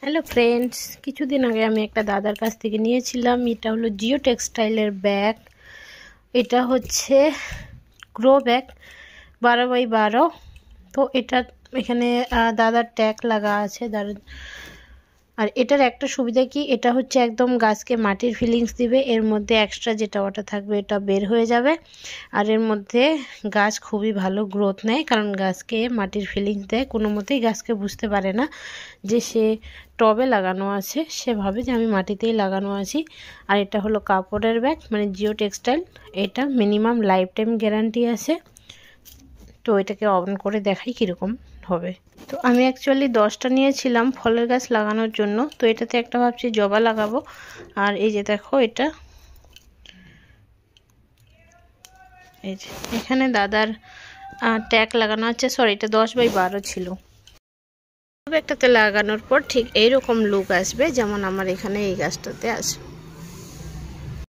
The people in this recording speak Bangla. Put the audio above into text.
হ্যালো ফ্রেন্ডস, কিছুদিন আগে আমি একটা দাদার কাছ থেকে নিয়েছিলাম। এটা হলো জিও টেক্সটাইলের ব্যাগ। এটা হচ্ছে গ্রো ব্যাগ 12x12। তো এটা এখানে দাদার ট্যাগ লাগা আছে আর এটার একটা সুবিধা কি, এটা হচ্ছে একদম গাছকে মাটির ফিলিংস দিবে। এর মধ্যে এক্সট্রা যেটা ওটা থাকবে এটা বের হয়ে যাবে। আর এর মধ্যে গাছ খুবই ভালো গ্রোথ নেয়, কারণ গাছকে মাটির ফিলিংস দেয়। কোনো মতেই গাছকে বুঝতে পারে না যে সে টবে লাগানো আছে, সে ভাবে যে আমি মাটিতেই লাগানো আছি। আর এটা হলো কাপড়ের ব্যাগ, মানে জিও টেক্সটাইল। এটা মিনিমাম লাইফ টাইম গ্যারান্টি আছে। তো এটাকে অন করে দেখাই কীরকম হবে। তো আমি অ্যাকচুয়ালি 10টা নিয়েছিলাম ফলের গাছ লাগানোর জন্য। তো এটাতে একটা ভাবছি জবা লাগাবো। আর এই যে দেখো, এটা এই যে এখানে দাদার ট্যাগ লাগানো আছে। সরি, এটা 10x12 ছিল। একটাতে লাগানোর পর ঠিক এইরকম লুক আসবে, যেমন আমার এখানে এই গাছটাতে আছে।